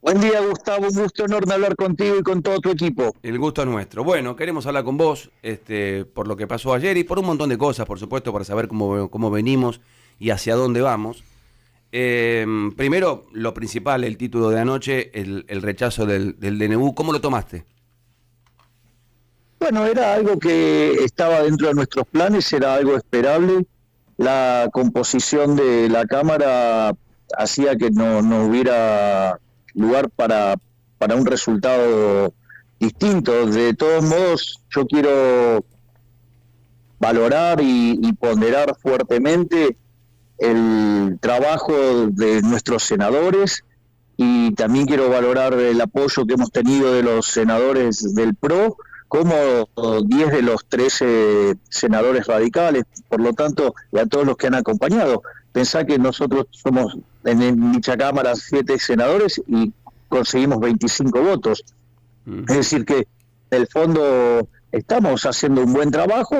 Buen día, Gustavo. Un gusto enorme hablar contigo y con todo tu equipo. El gusto es nuestro. Bueno, queremos hablar con vos, por lo que pasó ayer y por un montón de cosas, por supuesto, para saber cómo venimos y hacia dónde vamos. Primero, lo principal, el título de anoche, el rechazo del DNU. ¿Cómo lo tomaste? Bueno, era algo que estaba dentro de nuestros planes, era algo esperable. La composición de la Cámara hacía que no hubiera lugar para un resultado distinto. De todos modos, yo quiero valorar y ponderar fuertemente el trabajo de nuestros senadores y también quiero valorar el apoyo que hemos tenido de los senadores del PRO, como 10 de los 13 senadores radicales, por lo tanto, y a todos los que han acompañado. Pensá que nosotros somos en dicha Cámara 7 senadores y conseguimos 25 votos. Es decir que, en el fondo, estamos haciendo un buen trabajo,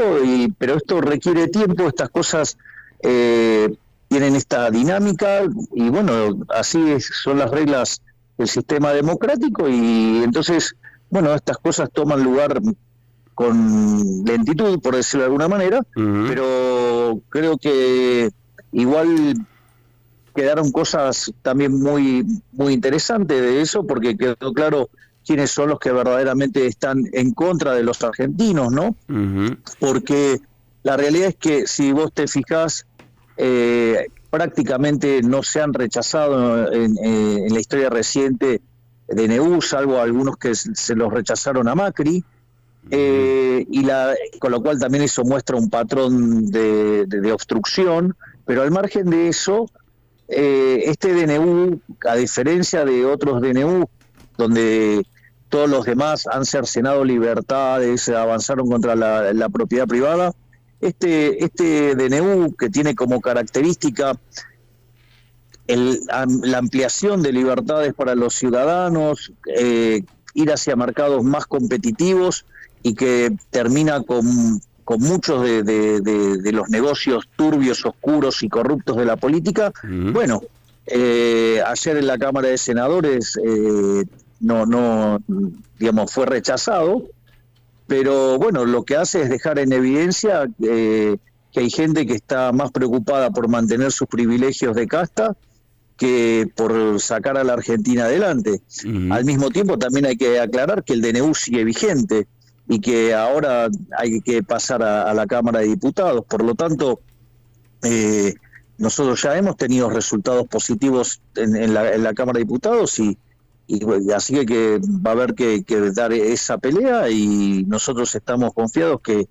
pero esto requiere tiempo, estas cosas tienen esta dinámica y bueno, son las reglas del sistema democrático y entonces, bueno, estas cosas toman lugar con lentitud, por decirlo de alguna manera, pero creo que igual quedaron cosas también muy interesantes de eso, porque quedó claro quiénes son los que verdaderamente están en contra de los argentinos, ¿no? Porque la realidad es que si vos te fijás, prácticamente no se han rechazado en la historia reciente DNU, salvo algunos que se los rechazaron a Macri, con lo cual también eso muestra un patrón de obstrucción, pero al margen de eso, este DNU, a diferencia de otros DNU, donde todos los demás han cercenado libertades, avanzaron contra la propiedad privada, este DNU, que tiene como característica la ampliación de libertades para los ciudadanos, ir hacia mercados más competitivos y que termina con muchos de los negocios turbios, oscuros y corruptos de la política. Bueno, ayer en la Cámara de Senadores digamos, fue rechazado, pero bueno, lo que hace es dejar en evidencia que hay gente que está más preocupada por mantener sus privilegios de casta que por sacar a la Argentina adelante. Al mismo tiempo también hay que aclarar que el DNU sigue vigente y que ahora hay que pasar a la Cámara de Diputados. Por lo tanto, nosotros ya hemos tenido resultados positivos en la Cámara de Diputados y así que va a haber que dar esa pelea y nosotros estamos confiados que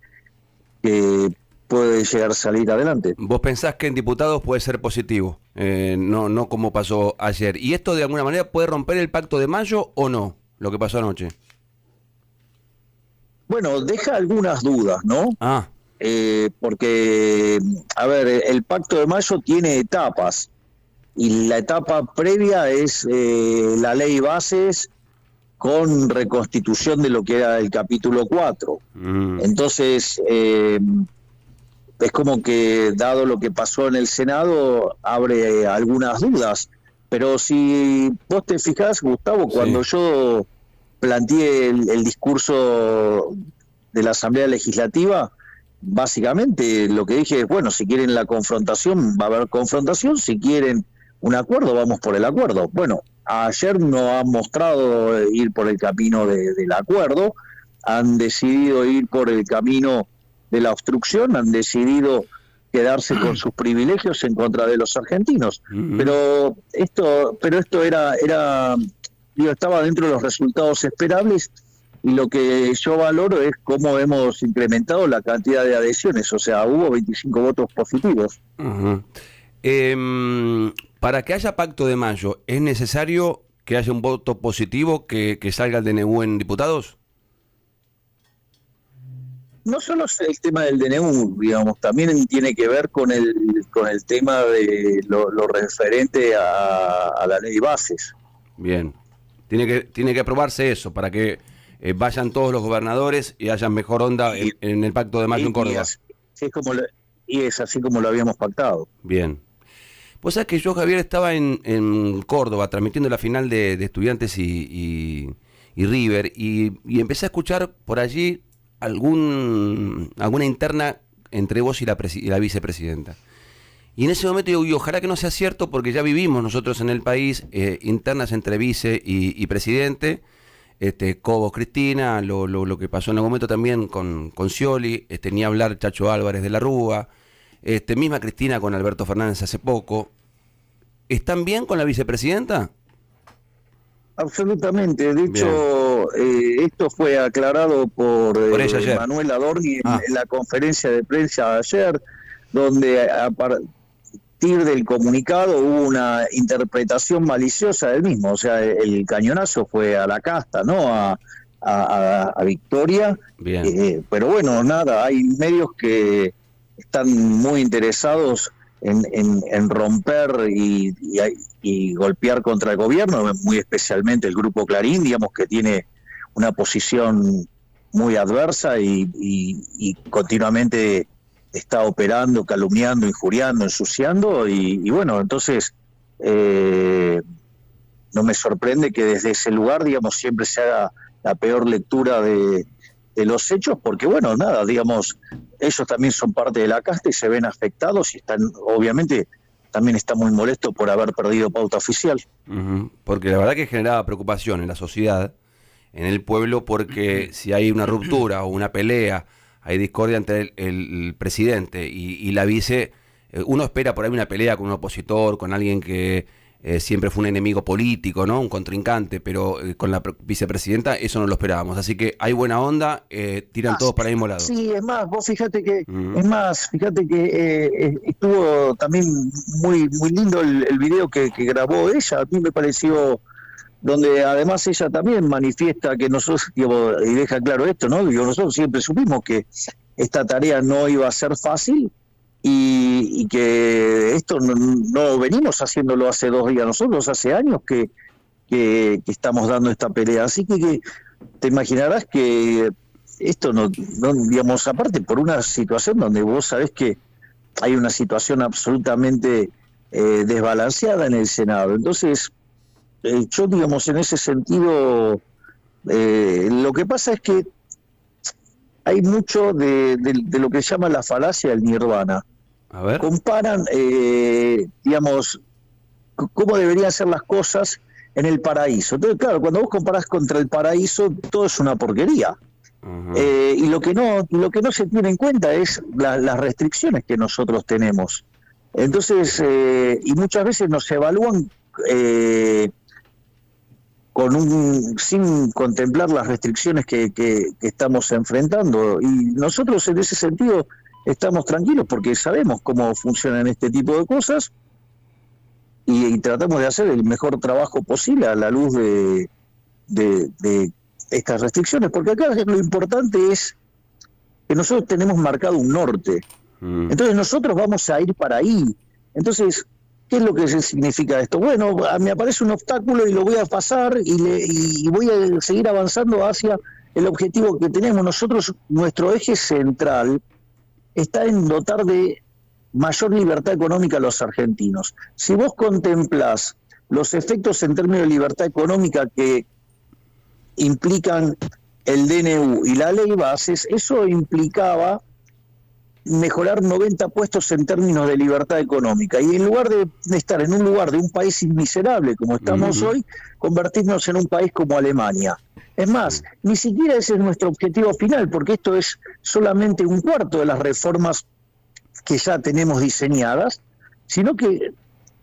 puede llegar a salir adelante. ¿Vos pensás que en diputados puede ser positivo? No como pasó ayer. ¿Y esto de alguna manera puede romper el pacto de mayo o no? Lo que pasó anoche. Bueno, deja algunas dudas, ¿no? Porque, a ver, el pacto de mayo tiene etapas y la etapa previa es la ley bases con reconstitución de lo que era el capítulo 4. Entonces, es como que, dado lo que pasó en el Senado, abre algunas dudas. Pero si vos te fijás, Gustavo, cuando yo planteé el discurso de la Asamblea Legislativa, básicamente lo que dije es, bueno, si quieren la confrontación, va a haber confrontación, si quieren un acuerdo, vamos por el acuerdo. Bueno, ayer no han mostrado ir por el camino del acuerdo, han decidido ir por el camino de la obstrucción, han decidido quedarse con sus privilegios en contra de los argentinos. Pero esto estaba dentro de los resultados esperables y lo que yo valoro es cómo hemos incrementado la cantidad de adhesiones, o sea, hubo 25 votos positivos. Para que haya pacto de mayo, ¿es necesario que haya un voto positivo que salga el DNU en diputados? No solo es el tema del DNU, digamos, también tiene que ver con el tema de lo referente a la ley bases. Bien, tiene que aprobarse eso para que vayan todos los gobernadores y haya mejor onda en el pacto de mayo en Córdoba. Y es así como lo habíamos pactado. Bien. Vos sabés que yo, Javier, estaba en Córdoba transmitiendo la final de Estudiantes y River y empecé a escuchar por allí alguna interna entre vos y la vicepresidenta. Y en ese momento digo, y ojalá que no sea cierto, porque ya vivimos nosotros en el país internas entre vice y presidente, Cobos Cristina, lo que pasó en algún momento también con Scioli, ni hablar Chacho Álvarez de la Rúa, misma Cristina con Alberto Fernández hace poco. ¿Están bien con la vicepresidenta? Absolutamente. De hecho, esto fue aclarado por ella ayer. Manuel Adorni en la conferencia de prensa de ayer, donde a partir del comunicado hubo una interpretación maliciosa del mismo. O sea, el cañonazo fue a la casta, ¿no? A Victoria. Bien. Pero bueno, nada, hay medios que están muy interesados en romper y golpear contra el gobierno, muy especialmente el Grupo Clarín, digamos, que tiene una posición muy adversa y continuamente está operando, calumniando, injuriando, ensuciando, y bueno, entonces no me sorprende que desde ese lugar, digamos, siempre se haga la peor lectura de los hechos, porque bueno, nada, digamos, ellos también son parte de la casta y se ven afectados y están, obviamente, también están muy molestos por haber perdido pauta oficial. Porque la verdad que generaba preocupación en la sociedad, en el pueblo, porque si hay una ruptura o una pelea, hay discordia entre el presidente y la vice, uno espera por ahí una pelea con un opositor, con alguien que siempre fue un enemigo político, ¿no? Un contrincante, pero con la vicepresidenta eso no lo esperábamos. Así que hay buena onda, tiran todos para el mismo lado. Sí, es más, vos fíjate que estuvo también muy lindo el video que grabó ella. A mí me pareció, donde además ella también manifiesta que nosotros, digo, y deja claro esto, ¿no? Digo, nosotros siempre supimos que esta tarea no iba a ser fácil, y que esto no venimos haciéndolo hace 2 días, nosotros hace años que estamos dando esta pelea, así que te imaginarás que esto no, digamos, aparte por una situación donde vos sabés que hay una situación absolutamente desbalanceada en el Senado. Entonces yo, digamos, en ese sentido, lo que pasa es que hay mucho de lo que se llama la falacia del nirvana. A ver. Comparan, digamos, cómo deberían ser las cosas en el paraíso. Entonces, claro, cuando vos comparás contra el paraíso, todo es una porquería. Y lo que no se tiene en cuenta es las restricciones que nosotros tenemos. Entonces, y muchas veces nos evalúan sin contemplar las restricciones que estamos enfrentando, y nosotros en ese sentido estamos tranquilos porque sabemos cómo funcionan este tipo de cosas y tratamos de hacer el mejor trabajo posible a la luz de estas restricciones, porque acá lo importante es que nosotros tenemos marcado un norte, entonces nosotros vamos a ir para ahí. Entonces, ¿qué es lo que significa esto? Bueno, me aparece un obstáculo y lo voy a pasar y voy a seguir avanzando hacia el objetivo que tenemos. Nosotros, nuestro eje central está en dotar de mayor libertad económica a los argentinos. Si vos contemplás los efectos en términos de libertad económica que implican el DNU y la ley bases, eso implicaba mejorar 90 puestos en términos de libertad económica, y en lugar de estar en un lugar de un país miserable como estamos hoy, convertirnos en un país como Alemania. Es más, ni siquiera ese es nuestro objetivo final, porque esto es solamente un cuarto de las reformas que ya tenemos diseñadas, sino que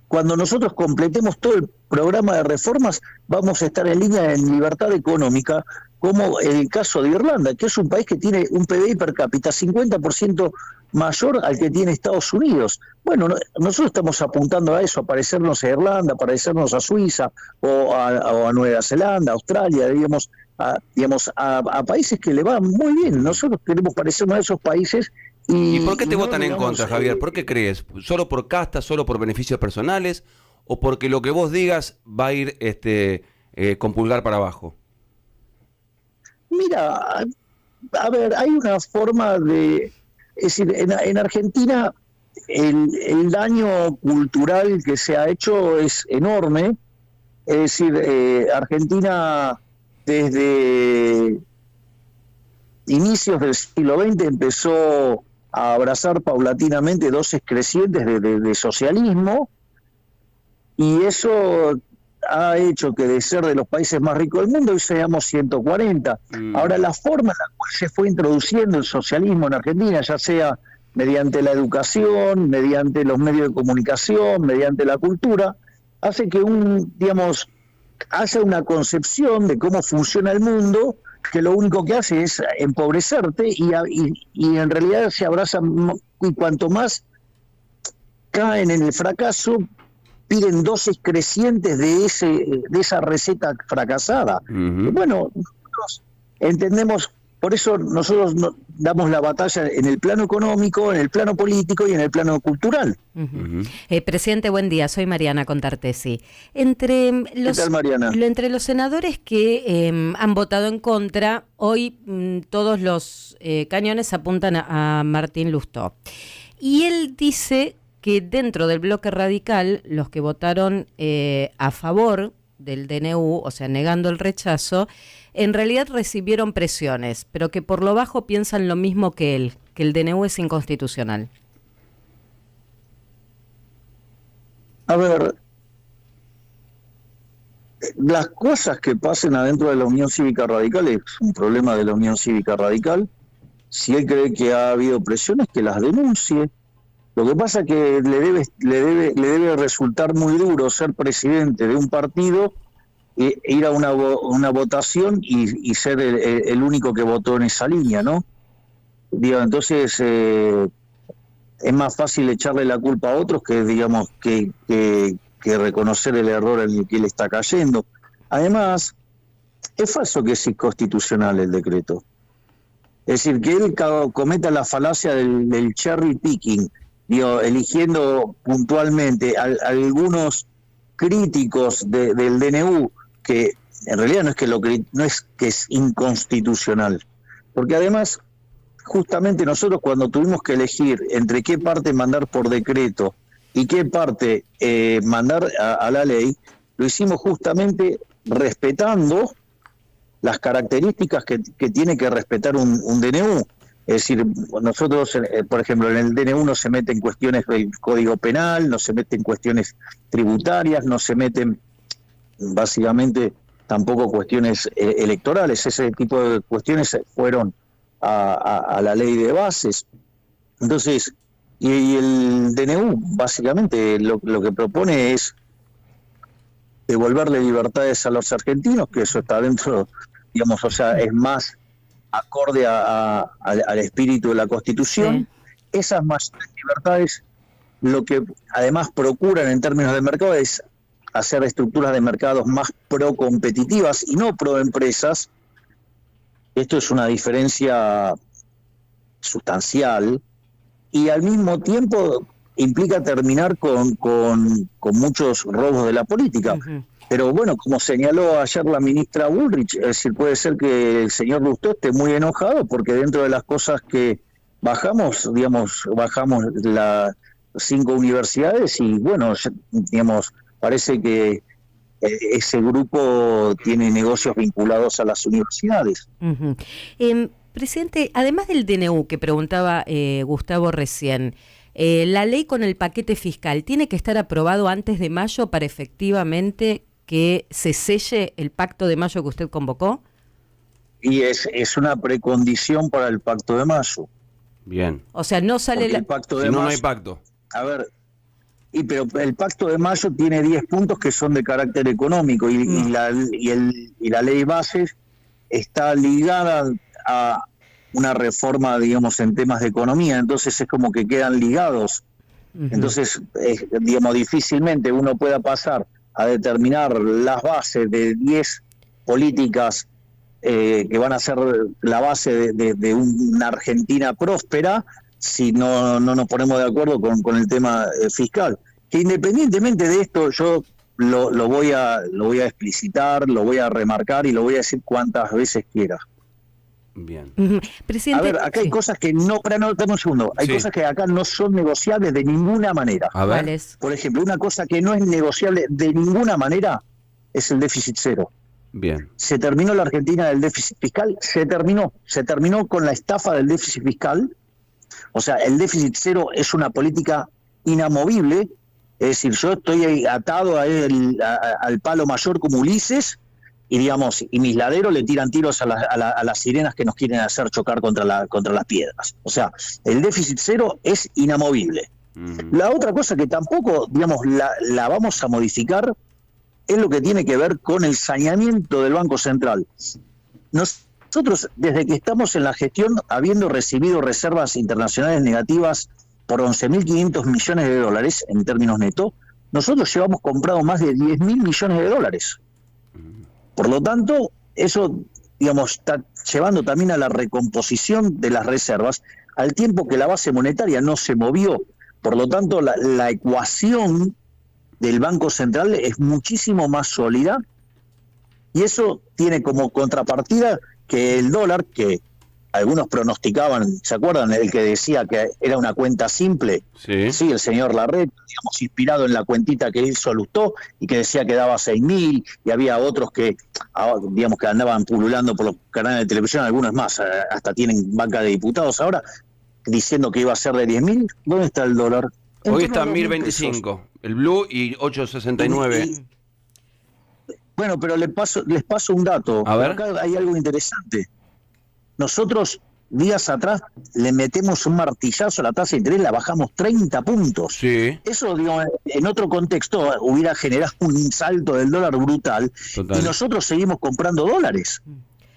cuando nosotros completemos todo el programa de reformas vamos a estar en línea en libertad económica, como en el caso de Irlanda, que es un país que tiene un PBI per cápita 50% mayor al que tiene Estados Unidos. Bueno, nosotros estamos apuntando a eso, a parecernos a Irlanda, a parecernos a Suiza o a Nueva Zelanda, Australia, digamos, a países que le van muy bien. Nosotros queremos parecernos a esos países. ¿Y por qué te votan en contra, Javier? ¿Por qué crees? ¿Solo por casta, solo por beneficios personales, o porque lo que vos digas va a ir con pulgar para abajo? Mira, a ver, hay una forma de... Es decir, en Argentina el daño cultural que se ha hecho es enorme. Es decir, Argentina desde inicios del siglo XX empezó a abrazar paulatinamente dosis crecientes de socialismo, y eso ha hecho que de ser de los países más ricos del mundo hoy seamos 140. Ahora, la forma en la cual se fue introduciendo el socialismo en Argentina, ya sea mediante la educación, mediante los medios de comunicación, mediante la cultura, hace que haya una concepción de cómo funciona el mundo que lo único que hace es empobrecerte, y en realidad se abrazan, y cuanto más caen en el fracaso, piden dosis crecientes de esa receta fracasada. Uh-huh. Bueno, nosotros entendemos, por eso nosotros damos la batalla en el plano económico, en el plano político y en el plano cultural. Uh-huh. Presidente, buen día. Soy Mariana Contartesi. Entre los, ¿Qué tal, Mariana? Entre los senadores que han votado en contra, hoy todos los cañones apuntan a Martín Lustó. Y él dice que dentro del bloque radical, los que votaron a favor del DNU, o sea, negando el rechazo, en realidad recibieron presiones, pero que por lo bajo piensan lo mismo que él, que el DNU es inconstitucional. A ver, las cosas que pasen adentro de la Unión Cívica Radical es un problema de la Unión Cívica Radical. Si él cree que ha habido presiones, que las denuncie. Lo que pasa es que le debe resultar muy duro ser presidente de un partido, ir a una votación y ser el único que votó en esa línea, ¿no? Digo, entonces es más fácil echarle la culpa a otros que reconocer el error en el que él está cayendo. Además, es falso que es inconstitucional el decreto. Es decir, que él cometa la falacia del cherry picking, eligiendo puntualmente algunos críticos del DNU, que en realidad no es que es inconstitucional, porque además justamente nosotros, cuando tuvimos que elegir entre qué parte mandar por decreto y qué parte mandar a la ley, lo hicimos justamente respetando las características que tiene que respetar un DNU. Es decir, nosotros, por ejemplo, en el DNU no se meten cuestiones del Código Penal, no se meten cuestiones tributarias, no se meten básicamente tampoco cuestiones electorales. Ese tipo de cuestiones fueron a la ley de bases. Entonces, y el DNU básicamente lo que propone es devolverle libertades a los argentinos, que eso está dentro, o sea, es más acorde al espíritu de la Constitución. Sí. Esas mayores libertades, lo que además procuran en términos de mercado es hacer estructuras de mercados más pro-competitivas y no pro-empresas. Esto es una diferencia sustancial, y al mismo tiempo implica terminar con muchos robos de la política. Uh-huh. Pero bueno, como señaló ayer la ministra Bullrich, es decir, puede ser que el señor Lustó esté muy enojado porque dentro de las cosas que bajamos las 5 universidades y bueno, parece que ese grupo tiene negocios vinculados a las universidades. Uh-huh. Presidente, además del DNU que preguntaba Gustavo recién, la ley con el paquete fiscal, ¿tiene que estar aprobado antes de mayo para efectivamente que se selle el pacto de mayo que usted convocó? Y es una precondición para el pacto de mayo. Bien. O sea, no sale el pacto de si no, mayo, no hay pacto. A ver, pero el pacto de mayo tiene 10 puntos que son de carácter económico y la ley bases está ligada a una reforma, en temas de economía, entonces es como que quedan ligados. Uh-huh. Entonces, difícilmente uno pueda pasar a determinar las bases de 10 políticas que van a ser la base de una Argentina próspera si no nos ponemos de acuerdo con el tema fiscal. Que independientemente de esto, yo lo voy a explicitar, lo voy a remarcar y lo voy a decir cuantas veces quiera. Bien. Presidente, A ver, acá hay cosas que no, dame un segundo, hay cosas que acá no son negociables de ninguna manera. A ver. ¿Cuáles? Por ejemplo, una cosa que no es negociable de ninguna manera es el déficit cero. Bien. Se terminó la Argentina del déficit fiscal, se terminó con la estafa del déficit fiscal. O sea, el déficit cero es una política inamovible, es decir, yo estoy atado al palo mayor como Ulises, y digamos, y mis laderos le tiran tiros a las sirenas que nos quieren hacer chocar contra las piedras. O sea, el déficit cero es inamovible. La otra cosa que tampoco, digamos, la vamos a modificar es lo que tiene que ver con el saneamiento del Banco Central. Nosotros, desde que estamos en la gestión, habiendo recibido reservas internacionales negativas por 11.500 millones de dólares en términos netos, nosotros llevamos comprado más de 10.000 millones de dólares. Por lo tanto, eso, digamos, está llevando también a la recomposición de las reservas, al tiempo que la base monetaria no se movió. Por lo tanto, la ecuación del Banco Central es muchísimo más sólida, y eso tiene como contrapartida que el dólar, que algunos pronosticaban, ¿se acuerdan? El que decía que era una cuenta simple. Sí, el señor Larret, digamos, inspirado en la cuentita que hizo Lustó y que decía que daba 6.000, y había otros que, digamos, que andaban pululando por los canales de televisión, algunos más, hasta tienen banca de diputados ahora, diciendo que iba a ser de 10.000. ¿Dónde está el dólar? Hoy está en 1.025, el blue, y 8.69. Bueno, pero les paso un dato. A ver. Acá hay algo interesante. Nosotros, días atrás, le metemos un martillazo a la tasa de interés, la bajamos 30 puntos. Sí. Eso, digamos, en otro contexto hubiera generado un salto del dólar brutal. Total. Y nosotros seguimos comprando dólares.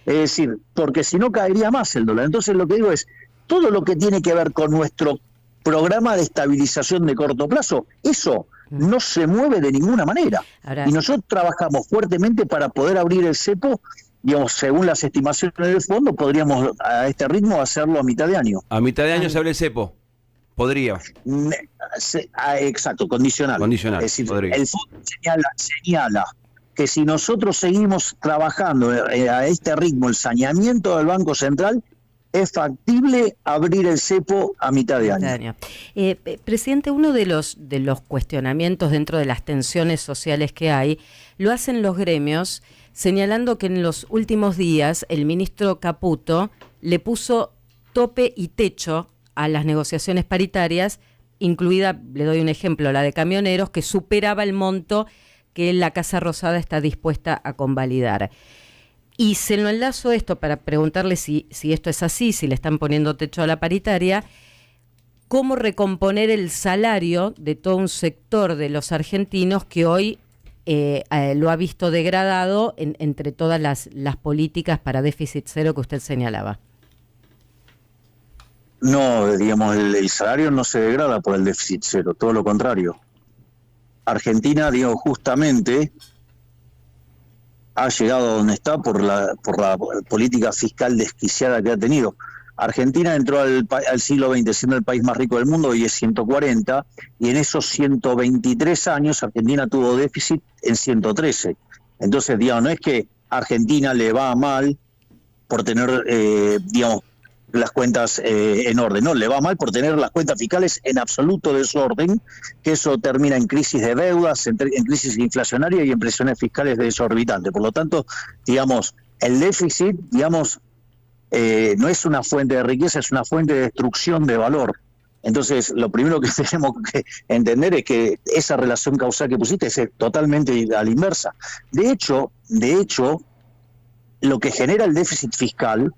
Es decir, porque si no caería más el dólar. Entonces lo que digo es, todo lo que tiene que ver con nuestro programa de estabilización de corto plazo, eso no se mueve de ninguna manera. Ahora, y nosotros trabajamos fuertemente para poder abrir el cepo. Digamos, según las estimaciones del fondo, podríamos a este ritmo hacerlo a mitad de año. A mitad de año se abre el cepo. Podría. Exacto, condicional. Condicional. Es decir, podría. El fondo señala que si nosotros seguimos trabajando a este ritmo, el saneamiento del Banco Central, es factible abrir el cepo a mitad de año. Presidente, uno de los cuestionamientos dentro de las tensiones sociales que hay, lo hacen los gremios, señalando que en los últimos días el ministro Caputo le puso tope y techo a las negociaciones paritarias, incluida, le doy un ejemplo, la de camioneros, que superaba el monto que la Casa Rosada está dispuesta a convalidar. Y se lo enlazo esto para preguntarle si esto es así, si le están poniendo techo a la paritaria, cómo recomponer el salario de todo un sector de los argentinos que hoy lo ha visto degradado entre todas las políticas para déficit cero que usted señalaba. No, digamos, el salario no se degrada por el déficit cero, todo lo contrario. Argentina, digo, justamente ha llegado a donde está por la política fiscal desquiciada que ha tenido. Argentina entró al siglo XX siendo el país más rico del mundo, y es 140, y en esos 123 años Argentina tuvo déficit en 113. Entonces, digamos, no es que a Argentina le va mal por tener, digamos, las cuentas en orden, no, le va mal por tener las cuentas fiscales en absoluto desorden, que eso termina en crisis de deudas, en crisis inflacionaria y en presiones fiscales desorbitantes. Por lo tanto, digamos, el déficit, digamos, no es una fuente de riqueza, es una fuente de destrucción de valor. Entonces, lo primero que tenemos que entender es que esa relación causal que pusiste es totalmente a la inversa. De hecho, lo que genera el déficit fiscal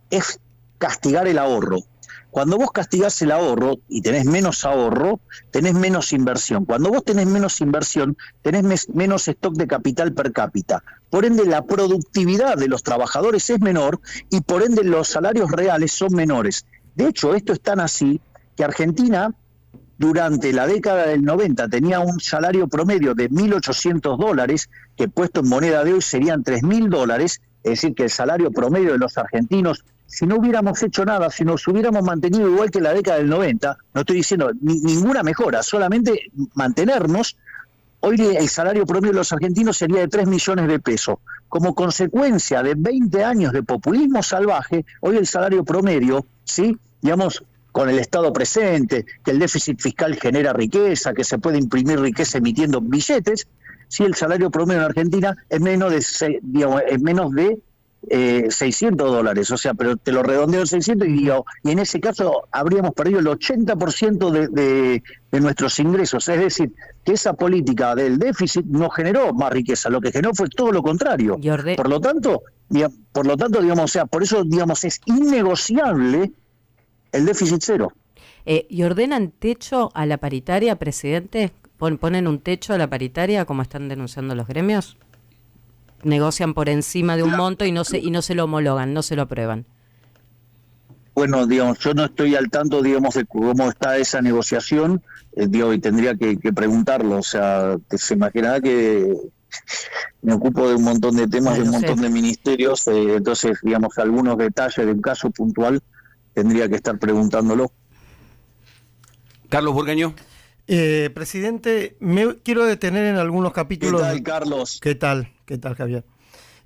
es castigar el ahorro. Cuando vos castigás el ahorro y tenés menos ahorro, tenés menos inversión. Cuando vos tenés menos inversión, tenés menos stock de capital per cápita. Por ende, la productividad de los trabajadores es menor y por ende los salarios reales son menores. De hecho, esto es tan así que Argentina, durante la década del 90, tenía un salario promedio de $1.800, que puesto en moneda de hoy serían $3.000, es decir, que el salario promedio de los argentinos, si no hubiéramos hecho nada, si nos hubiéramos mantenido igual que la década del 90, no estoy diciendo ninguna mejora, solamente mantenernos, hoy el salario promedio de los argentinos sería de 3 millones de pesos. Como consecuencia de 20 años de populismo salvaje, hoy el salario promedio, ¿sí? Digamos, con el Estado presente, que el déficit fiscal genera riqueza, que se puede imprimir riqueza emitiendo billetes, sí, el salario promedio en Argentina es menos de, $600, o sea, pero te lo redondeo en 600 y en ese caso habríamos perdido el 80% de nuestros ingresos, es decir, que esa política del déficit no generó más riqueza, lo que generó fue todo lo contrario. Por lo tanto, digamos, o sea, por eso, digamos, es innegociable el déficit cero. ¿Y ordenan techo a la paritaria, presidente? ¿Ponen un techo a la paritaria, como están denunciando los gremios? ¿Negocian por encima de un monto y no se lo homologan, no se lo aprueban? Bueno, digamos, yo no estoy al tanto, digamos, de cómo está esa negociación, y tendría que preguntarlo. O sea, se imaginará que me ocupo de un montón de temas, de un montón de ministerios, entonces, digamos, algunos detalles de un caso puntual tendría que estar preguntándolo. Carlos Burgueño. Presidente, me quiero detener en algunos capítulos. ¿Qué tal, Carlos? ¿Qué tal, Javier?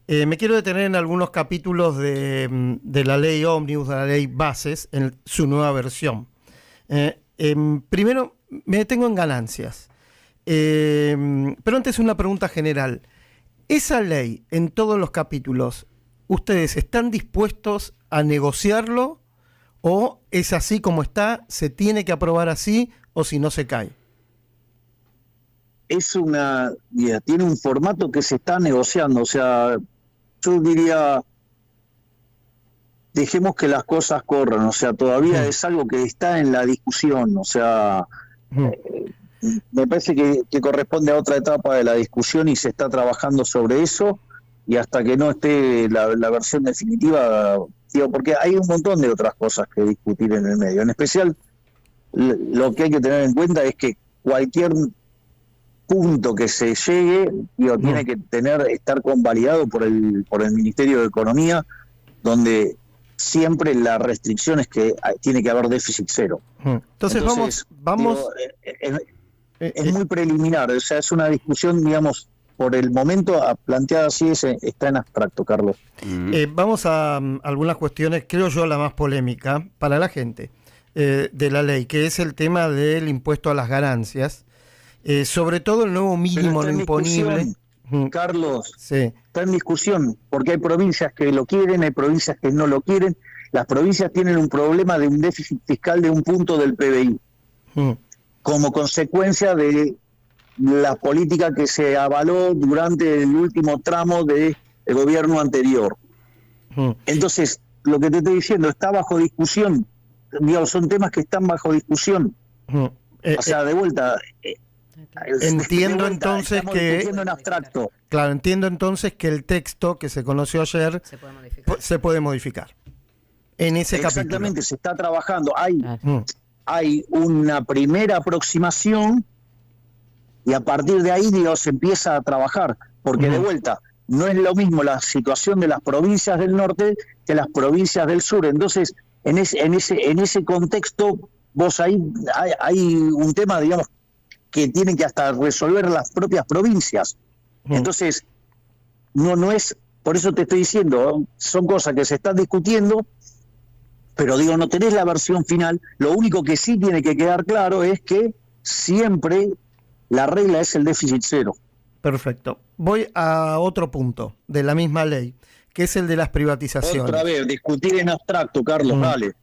Me quiero detener en algunos capítulos de la ley Ómnibus, de la ley Bases, en su nueva versión. Primero, me detengo en ganancias. Pero antes una pregunta general. ¿Esa ley, en todos los capítulos, ustedes están dispuestos a negociarlo o es así como está, se tiene que aprobar así o si no se cae? Tiene un formato que se está negociando, o sea, yo diría, dejemos que las cosas corran, o sea, todavía es algo que está en la discusión, o sea, me parece que corresponde a otra etapa de la discusión y se está trabajando sobre eso, y hasta que no esté la versión definitiva, digo, porque hay un montón de otras cosas que discutir en el medio, en especial lo que hay que tener en cuenta es que cualquier punto que se llegue, tiene que estar convalidado por el Ministerio de Economía, donde siempre la restricción es que tiene que haber déficit cero. Entonces vamos. Digo, es muy preliminar, o sea, es una discusión, digamos, por el momento planteada así, está en abstracto, Carlos. Vamos a algunas cuestiones, creo yo, la más polémica para la gente de la ley, que es el tema del impuesto a las ganancias. Sobre todo el nuevo mínimo no imponible. Carlos, sí, está en discusión, porque hay provincias que lo quieren, hay provincias que no lo quieren. Las provincias tienen un problema de un déficit fiscal de 1 punto del PBI, como consecuencia de la política que se avaló durante el último tramo del gobierno anterior. Entonces, lo que te estoy diciendo está bajo discusión, digamos, son temas que están bajo discusión. O sea, de vuelta... Entiendo entonces que en abstracto. Claro, entiendo entonces que el texto que se conoció ayer se puede modificar en ese capítulo. Exactamente, se está trabajando. Hay una primera aproximación y a partir de ahí, se empieza a trabajar, porque de vuelta no es lo mismo la situación de las provincias del norte que las provincias del sur. Entonces, en ese contexto, vos hay un tema, digamos, que tienen que hasta resolver las propias provincias. Entonces, no es, por eso te estoy diciendo, son cosas que se están discutiendo, pero digo, no tenés la versión final. Lo único que sí tiene que quedar claro es que siempre la regla es el déficit cero. Perfecto. Voy a otro punto de la misma ley, que es el de las privatizaciones. Otra vez, discutir en abstracto, Carlos, dale.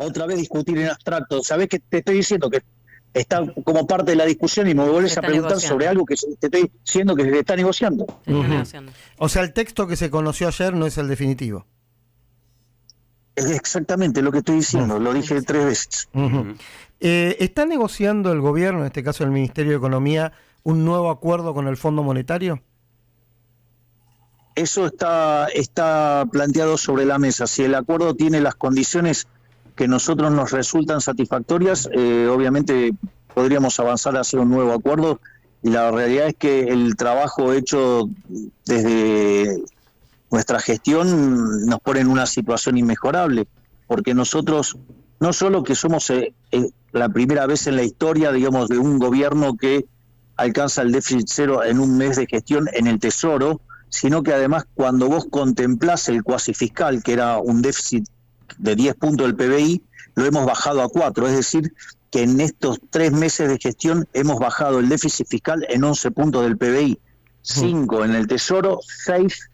Otra vez discutir en abstracto. ¿Sabés que te estoy diciendo que está como parte de la discusión y me volvés a preguntar sobre algo que te estoy diciendo que se está negociando? Se está negociando. O sea, el texto que se conoció ayer no es el definitivo. Es exactamente lo que estoy diciendo, lo dije 3 veces. ¿Está negociando el gobierno, en este caso el Ministerio de Economía, un nuevo acuerdo con el Fondo Monetario? Eso está planteado sobre la mesa. Si el acuerdo tiene las condiciones que nosotros nos resultan satisfactorias, obviamente podríamos avanzar hacia un nuevo acuerdo, y la realidad es que el trabajo hecho desde nuestra gestión nos pone en una situación inmejorable, porque nosotros no solo que somos la primera vez en la historia, digamos, de un gobierno que alcanza el déficit cero en un mes de gestión en el Tesoro, sino que además cuando vos contemplás el cuasi fiscal, que era un déficit de 10 puntos del PBI, lo hemos bajado a 4, es decir, que en estos 3 meses de gestión hemos bajado el déficit fiscal en 11 puntos del PBI, 5 en el Tesoro, 6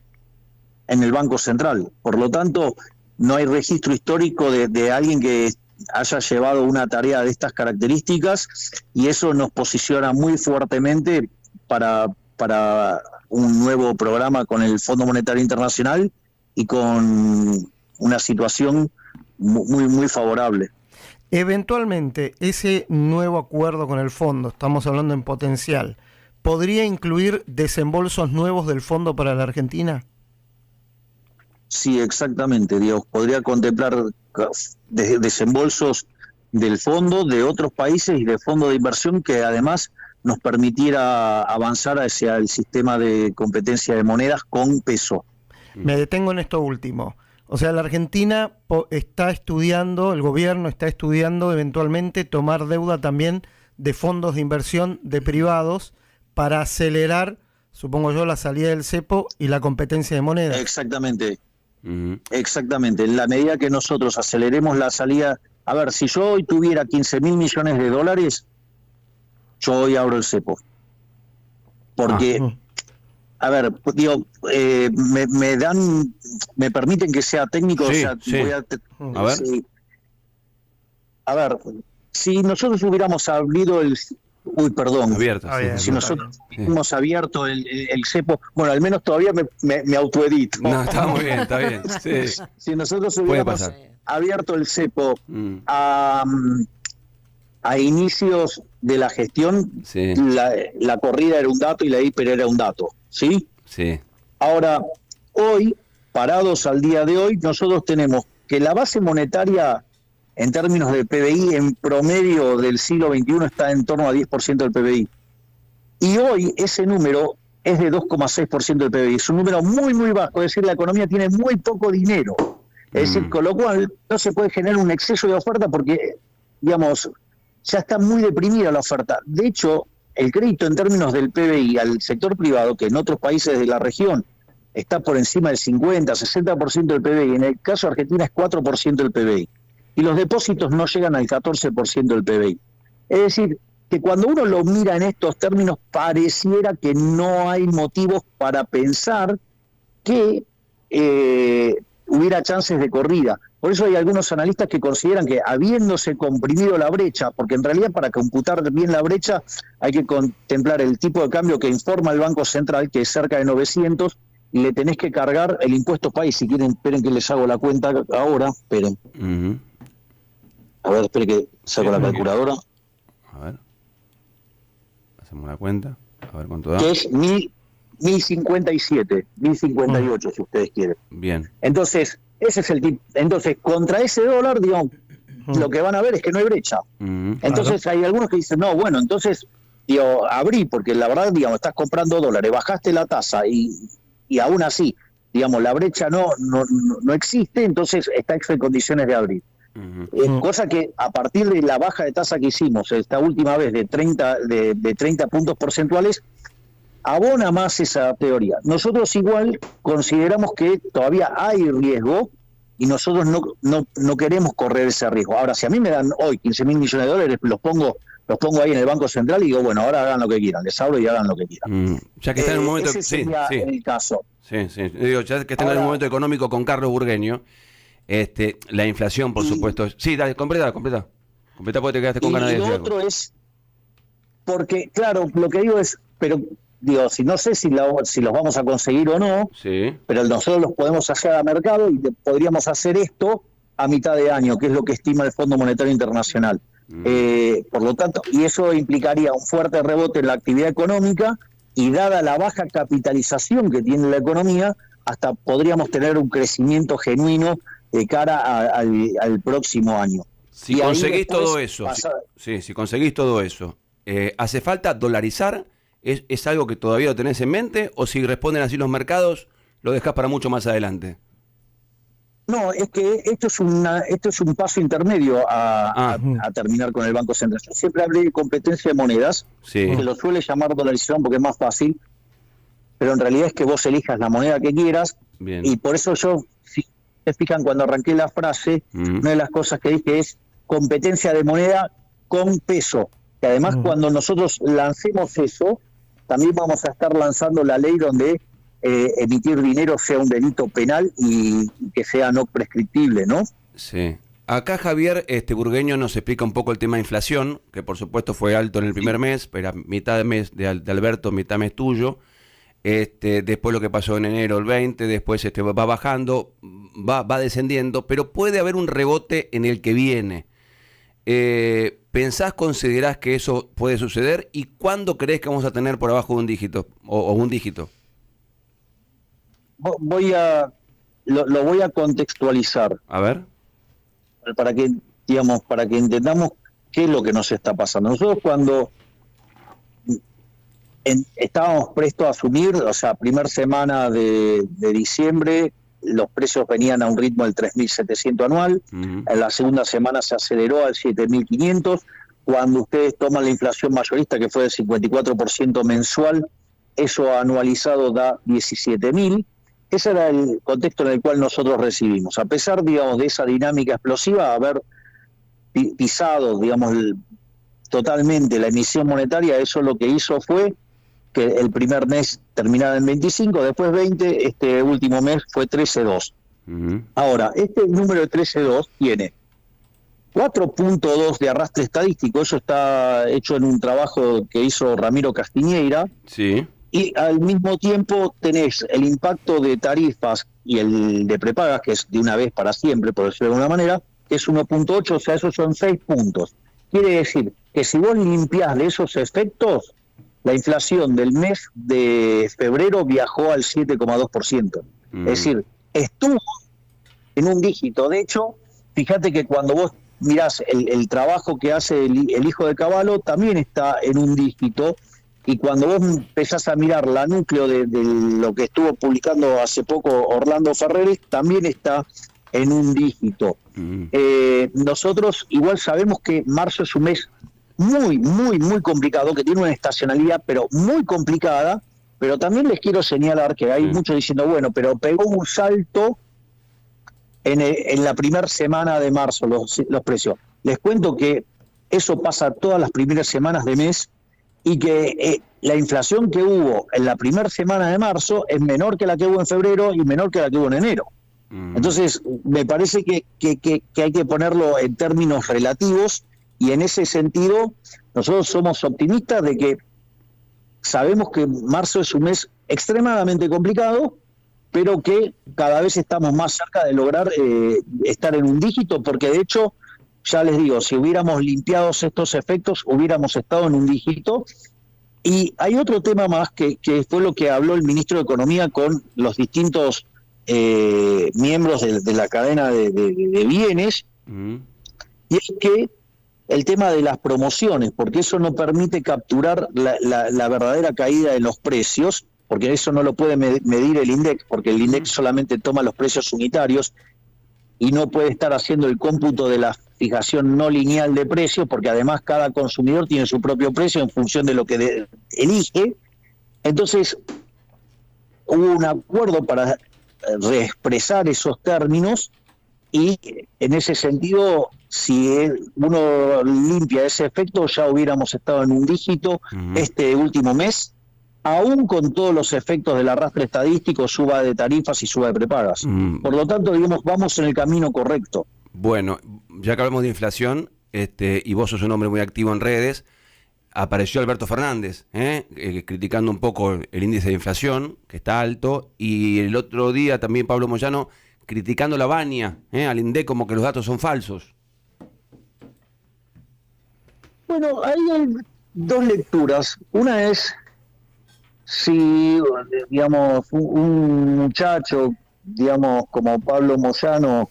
en el Banco Central. Por lo tanto, no hay registro histórico de alguien que haya llevado una tarea de estas características, y eso nos posiciona muy fuertemente para un nuevo programa con el Fondo Monetario Internacional y con una situación muy favorable. Eventualmente, ese nuevo acuerdo con el fondo, estamos hablando en potencial, ¿podría incluir desembolsos nuevos del fondo para la Argentina? Sí, exactamente, Dios. Podría contemplar desembolsos del fondo, de otros países y de fondos de inversión que además nos permitiera avanzar hacia el sistema de competencia de monedas con peso. Me detengo en esto último. O sea, la Argentina está estudiando, el gobierno está estudiando eventualmente tomar deuda también de fondos de inversión de privados para acelerar, supongo yo, la salida del cepo y la competencia de monedas. Exactamente. Exactamente. En la medida que nosotros aceleremos la salida... A ver, si yo hoy tuviera 15.000 millones de dólares, yo hoy abro el cepo. Porque... A ver, digo, me permiten que sea técnico, sí, o sea, sí. voy a ver. Sí. A ver, si nosotros hubiéramos abierto Abierto, sí. Si nosotros hubiéramos abierto el cepo, bueno, al menos todavía me autoedito. No, está muy bien, está bien. Sí. Si nosotros hubiéramos abierto el cepo a inicios de la gestión, sí. la corrida era un dato y la hiper era un dato, ¿sí? Sí. Ahora, hoy, parados al día de hoy, nosotros tenemos que la base monetaria en términos de PBI en promedio del siglo XXI está en torno a 10% del PBI. Y hoy ese número es de 2,6% del PBI. Es un número muy bajo, es decir, la economía tiene muy poco dinero. Es decir, con lo cual no se puede generar un exceso de oferta porque, digamos, ya está muy deprimida la oferta. De hecho, el crédito en términos del PBI al sector privado, que en otros países de la región está por encima del 50, 60% del PBI, en el caso de Argentina es 4% del PBI. Y los depósitos no llegan al 14% del PBI. Es decir, que cuando uno lo mira en estos términos, pareciera que no hay motivos para pensar que hubiera chances de corrida. Por eso hay algunos analistas que consideran que habiéndose comprimido la brecha, porque en realidad para computar bien la brecha hay que contemplar el tipo de cambio que informa el Banco Central, que es cerca de 900, y le tenés que cargar el impuesto país. Si quieren, esperen que les hago la cuenta ahora, esperen. A ver, esperen que saco la calculadora. A ver. Hacemos la cuenta. A ver cuánto da. Que es 1057, 1058 si ustedes quieren. Bien. Entonces, ese es el tipo. Entonces, contra ese dólar, digamos, lo que van a ver es que no hay brecha. Entonces, hay algunos que dicen, no, bueno, entonces, digo, abrí, porque la verdad, digamos, estás comprando dólares, bajaste la tasa y aún así, digamos, la brecha no existe, entonces está en condiciones de abrir. Cosa que a partir de la baja de tasa que hicimos esta última vez de 30 puntos porcentuales, abona más esa teoría. Nosotros igual consideramos que todavía hay riesgo y nosotros no queremos correr ese riesgo. Ahora, si a mí me dan hoy 15.000 millones de dólares, los pongo ahí en el Banco Central y digo, bueno, ahora hagan lo que quieran, les abro y hagan lo que quieran. Ya que está en un momento... Ese sería el caso. Sí. Digo, ya que está en un momento económico con Carlos Burgueño, la inflación, por supuesto... Sí, dale, completa. Completa porque te quedaste con ganas de decir algo. Y lo otro es... Porque, claro, lo que digo es... pero digo, no sé si los vamos a conseguir o no, sí, pero nosotros los podemos hacer a mercado y podríamos hacer esto a mitad de año, que es lo que estima el Fondo Monetario Internacional. Por lo tanto, y eso implicaría un fuerte rebote en la actividad económica y dada la baja capitalización que tiene la economía, hasta podríamos tener un crecimiento genuino de cara al próximo año. Si conseguís todo eso, si conseguís todo eso, ¿hace falta dolarizar? ¿Es algo que todavía lo tenés en mente? ¿O si responden así los mercados, lo dejás para mucho más adelante? No, es que esto es un paso intermedio a terminar con el Banco Central. Yo siempre hablé de competencia de monedas, Sí. que lo suele llamar dolarización porque es más fácil, pero en realidad es que vos elijas la moneda que quieras. Bien. Y por eso yo, si se fijan, cuando arranqué la frase, una de las cosas que dije es competencia de moneda con peso. Que además cuando nosotros lancemos eso, también vamos a estar lanzando la ley donde emitir dinero sea un delito penal y que sea no prescriptible, ¿no? Sí. Acá Javier Burgueño nos explica un poco el tema de inflación, que por supuesto fue alto en el primer mes, pero mitad de mes de Alberto, mitad mes tuyo. Después lo que pasó en enero el 20, después va bajando, va descendiendo, pero puede haber un rebote en el que viene. ¿Considerás que eso puede suceder? ¿Y cuándo crees que vamos a tener por abajo de un dígito o un dígito? Lo voy a contextualizar. A ver. Para que entendamos qué es lo que nos está pasando. Nosotros cuando estábamos prestos a asumir, o sea, primera semana de diciembre, los precios venían a un ritmo del 3.700 anual, en la segunda semana se aceleró al 7.500, cuando ustedes toman la inflación mayorista, que fue del 54% mensual, eso anualizado da 17.000. Ese era el contexto en el cual nosotros recibimos. A pesar, digamos, de esa dinámica explosiva, haber pisado, digamos, totalmente la emisión monetaria, eso lo que hizo fue que el primer mes terminara en 25, después 20, este último mes fue 13.2. Ahora, este número de 13.2 tiene 4.2 de arrastre estadístico, eso está hecho en un trabajo que hizo Ramiro Castiñeira. Sí. Y al mismo tiempo tenés el impacto de tarifas y el de prepagas, que es de una vez para siempre, por decirlo de alguna manera, que es 1.8, o sea, esos son 6 puntos. Quiere decir que si vos limpiás de esos efectos, la inflación del mes de febrero viajó al 7,2%. Es decir, estuvo en un dígito. De hecho, fíjate que cuando vos mirás el trabajo que hace el hijo de Cavallo, también está en un dígito. Y cuando vos empezás a mirar la núcleo de lo que estuvo publicando hace poco Orlando Ferreres, también está en un dígito. Nosotros igual sabemos que marzo es un mes muy, muy, muy complicado, que tiene una estacionalidad, pero muy complicada, pero también les quiero señalar que hay muchos diciendo, bueno, pero pegó un salto en la primera semana de marzo los precios. Les cuento que eso pasa todas las primeras semanas de mes, y que la inflación que hubo en la primera semana de marzo es menor que la que hubo en febrero y menor que la que hubo en enero. Entonces, me parece que hay que ponerlo en términos relativos, y en ese sentido nosotros somos optimistas de que sabemos que marzo es un mes extremadamente complicado, pero que cada vez estamos más cerca de lograr estar en un dígito, porque de hecho, ya les digo, si hubiéramos limpiado estos efectos, hubiéramos estado en un dígito. Y hay otro tema más que fue lo que habló el ministro de Economía con los distintos miembros de la cadena de bienes, y es que el tema de las promociones, porque eso no permite capturar la verdadera caída de los precios, porque eso no lo puede medir el INDEC, porque el INDEC solamente toma los precios unitarios y no puede estar haciendo el cómputo de la fijación no lineal de precios, porque además cada consumidor tiene su propio precio en función de lo que elige. Entonces, hubo un acuerdo para reexpresar esos términos, y en ese sentido, si uno limpia ese efecto, ya hubiéramos estado en un dígito este último mes, aún con todos los efectos del arrastre estadístico, suba de tarifas y suba de prepagas. Por lo tanto, digamos, vamos en el camino correcto. Bueno, ya que hablamos de inflación, y vos sos un hombre muy activo en redes, apareció Alberto Fernández, criticando un poco el índice de inflación, que está alto, y el otro día también Pablo Moyano criticando la Baña, al INDEC, como que los datos son falsos. Bueno, ahí hay dos lecturas. Una es si, digamos, un muchacho, digamos, como Pablo Moyano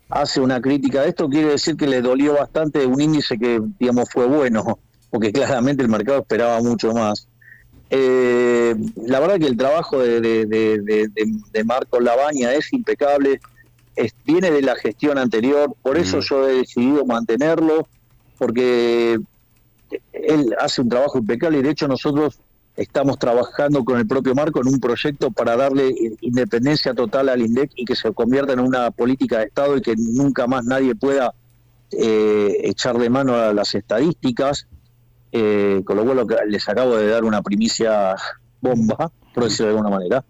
hace una crítica de esto, quiere decir que le dolió bastante un índice que, digamos, fue bueno, porque claramente el mercado esperaba mucho más. La verdad que el trabajo de Marco Labaña es impecable. viene de la gestión anterior, por eso yo he decidido mantenerlo, porque él hace un trabajo impecable y de hecho nosotros estamos trabajando con el propio Marco en un proyecto para darle independencia total al INDEC y que se convierta en una política de Estado y que nunca más nadie pueda echar de mano a las estadísticas, con lo cual les acabo de dar una primicia bomba, por decirlo de alguna manera.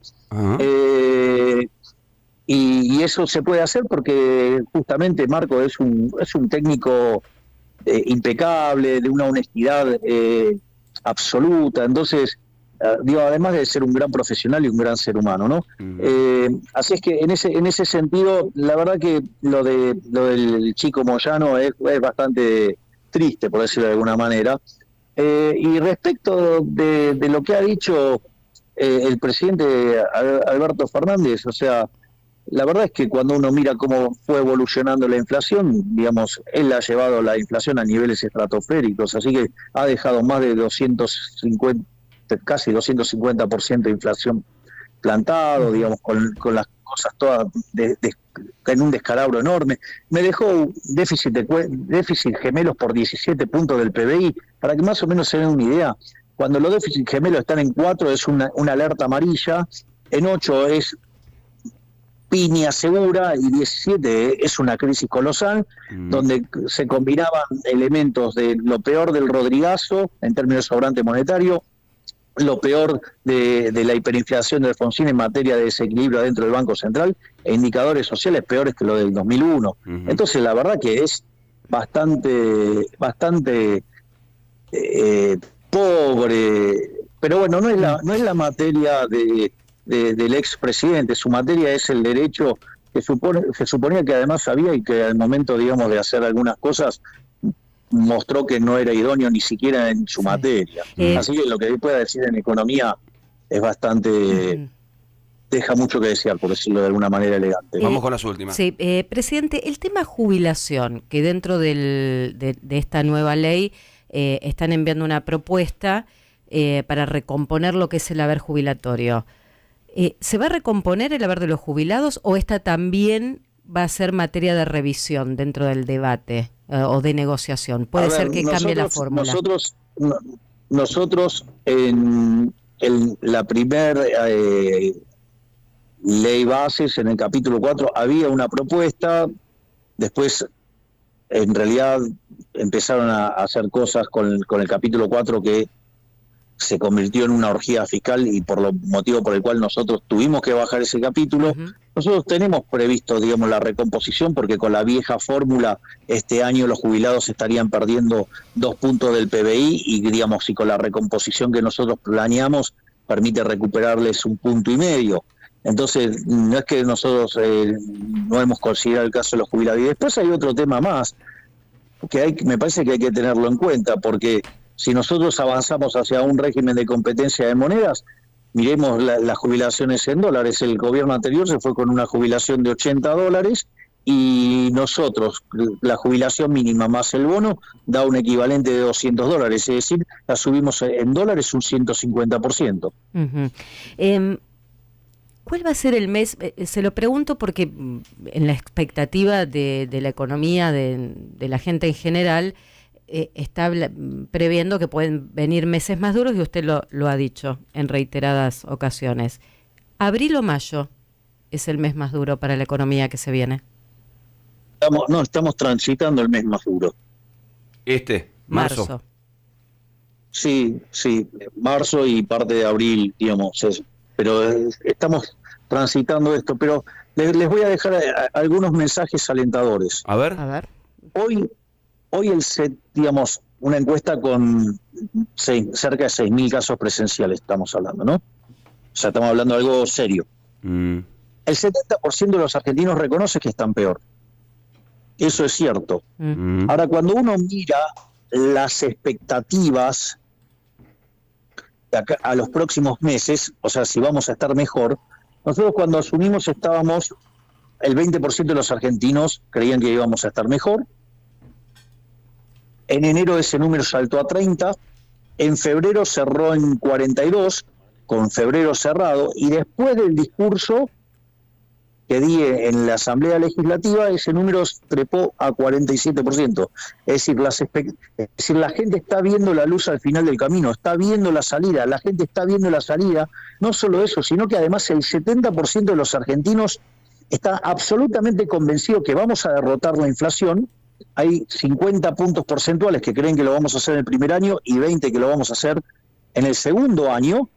Y eso se puede hacer porque justamente Marco es un técnico impecable, de una honestidad absoluta, entonces además de ser un gran profesional y un gran ser humano, ¿no? Así es que en ese sentido, la verdad que lo del chico Moyano es bastante triste, por decirlo de alguna manera. Y respecto de lo que ha dicho el presidente Alberto Fernández, o sea, la verdad es que cuando uno mira cómo fue evolucionando la inflación, digamos, él ha llevado la inflación a niveles estratosféricos, así que ha dejado más de 250, casi 250% de inflación plantado, digamos, con las cosas todas en un descalabro enorme. Me dejó déficit gemelos por 17 puntos del PBI, para que más o menos se den una idea. Cuando los déficits gemelos están en 4 es una alerta amarilla, en 8 es piña segura y 17 es una crisis colosal, donde se combinaban elementos de lo peor del Rodrigazo en términos de sobrante monetario, lo peor de la hiperinflación de Alfonsín en materia de desequilibrio dentro del Banco Central e indicadores sociales peores que lo del 2001. Entonces la verdad que es bastante pobre, pero bueno, no es la materia del expresidente, su materia es el derecho que se suponía que además sabía y que al momento, digamos, de hacer algunas cosas mostró que no era idóneo ni siquiera en su materia. Así que lo que él pueda decir en economía es bastante... deja mucho que desear, por decirlo de alguna manera elegante. Vamos con las últimas. Sí, presidente, el tema jubilación, que dentro de esta nueva ley están enviando una propuesta para recomponer lo que es el haber jubilatorio. ¿Se va a recomponer el haber de los jubilados o esta también va a ser materia de revisión dentro del debate o de negociación? Puede ser que cambie la fórmula. Nosotros en la primera ley bases, en el capítulo 4, había una propuesta, después en realidad empezaron a hacer cosas con el capítulo 4 que se convirtió en una orgía fiscal y por lo motivo por el cual nosotros tuvimos que bajar ese capítulo. Nosotros tenemos previsto, digamos, la recomposición porque con la vieja fórmula este año los jubilados estarían perdiendo 2 puntos del PBI y, digamos, si con la recomposición que nosotros planeamos permite recuperarles 1,5 puntos. Entonces, no es que nosotros no hemos considerado el caso de los jubilados. Y después hay otro tema más que me parece que hay que tenerlo en cuenta, porque si nosotros avanzamos hacia un régimen de competencia de monedas, miremos las jubilaciones en dólares. El gobierno anterior se fue con una jubilación de $80 y nosotros, la jubilación mínima más el bono, da un equivalente de $200, es decir, la subimos en dólares un 150%. ¿Cuál va a ser el mes? Se lo pregunto porque en la expectativa de la economía, de la gente en general, está previendo que pueden venir meses más duros y usted lo ha dicho en reiteradas ocasiones. ¿Abril o mayo es el mes más duro para la economía que se viene? Estamos transitando el mes más duro. Marzo. Sí, marzo y parte de abril, digamos, pero estamos transitando esto, pero les voy a dejar algunos mensajes alentadores. A ver. Hoy digamos, una encuesta con cerca de 6.000 casos presenciales estamos hablando, ¿no? O sea, estamos hablando de algo serio. El 70% de los argentinos reconoce que están peor. Eso es cierto. Ahora, cuando uno mira las expectativas de acá a los próximos meses, o sea, si vamos a estar mejor, nosotros cuando asumimos el 20% de los argentinos creían que íbamos a estar mejor. En enero ese número saltó a 30, en febrero cerró en 42, con febrero cerrado, y después del discurso que di en la Asamblea Legislativa, ese número trepó a 47%. Es decir, la gente está viendo la luz al final del camino, está viendo la salida, la gente está viendo la salida. No solo eso, sino que además el 70% de los argentinos está absolutamente convencido que vamos a derrotar la inflación. Hay 50 puntos porcentuales que creen que lo vamos a hacer en el primer año y 20 que lo vamos a hacer en el segundo año.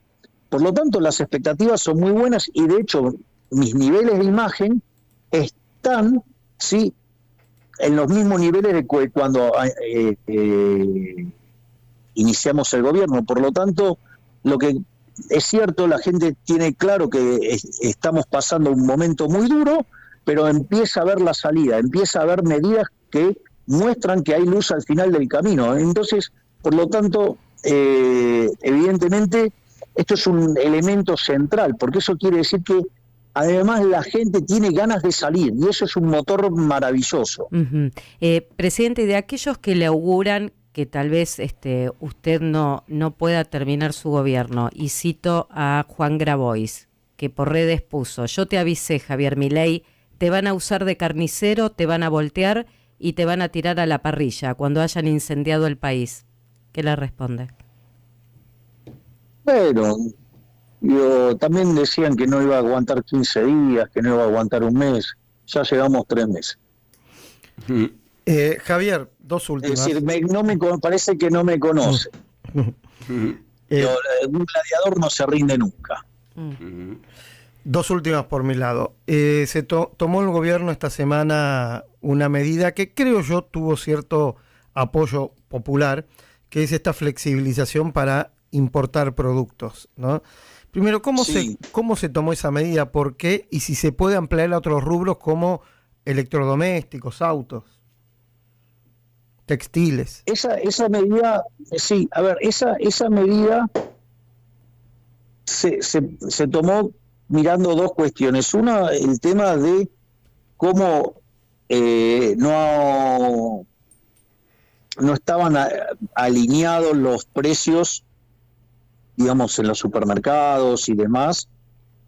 Por lo tanto, las expectativas son muy buenas y de hecho mis niveles de imagen están, sí, en los mismos niveles de cuando iniciamos el gobierno. Por lo tanto, lo que es cierto, la gente tiene claro que estamos pasando un momento muy duro, pero empieza a ver la salida, empieza a haber medidas que muestran que hay luz al final del camino. Entonces, por lo tanto, evidentemente, esto es un elemento central, porque eso quiere decir que además la gente tiene ganas de salir y eso es un motor maravilloso. Presidente, de aquellos que le auguran que tal vez usted no pueda terminar su gobierno, y cito a Juan Grabois, que por redes puso: yo te avisé, Javier Milei, te van a usar de carnicero, te van a voltear y te van a tirar a la parrilla cuando hayan incendiado el país. ¿Qué le responde? Bueno, también decían que no iba a aguantar 15 días, que no iba a aguantar un mes. Ya llevamos 3 meses. Javier, dos últimas. Es decir, parece que no me conoce. Un gladiador no se rinde nunca. Dos últimas por mi lado. Se tomó el gobierno esta semana una medida que creo yo tuvo cierto apoyo popular, que es esta flexibilización para importar productos, ¿no? Primero, ¿cómo se tomó esa medida? ¿Por qué? Y si se puede ampliar a otros rubros como electrodomésticos, autos, textiles. Esa medida, sí, a ver, esa medida se tomó mirando dos cuestiones. Una, el tema de cómo no estaban alineados los precios, digamos, en los supermercados y demás,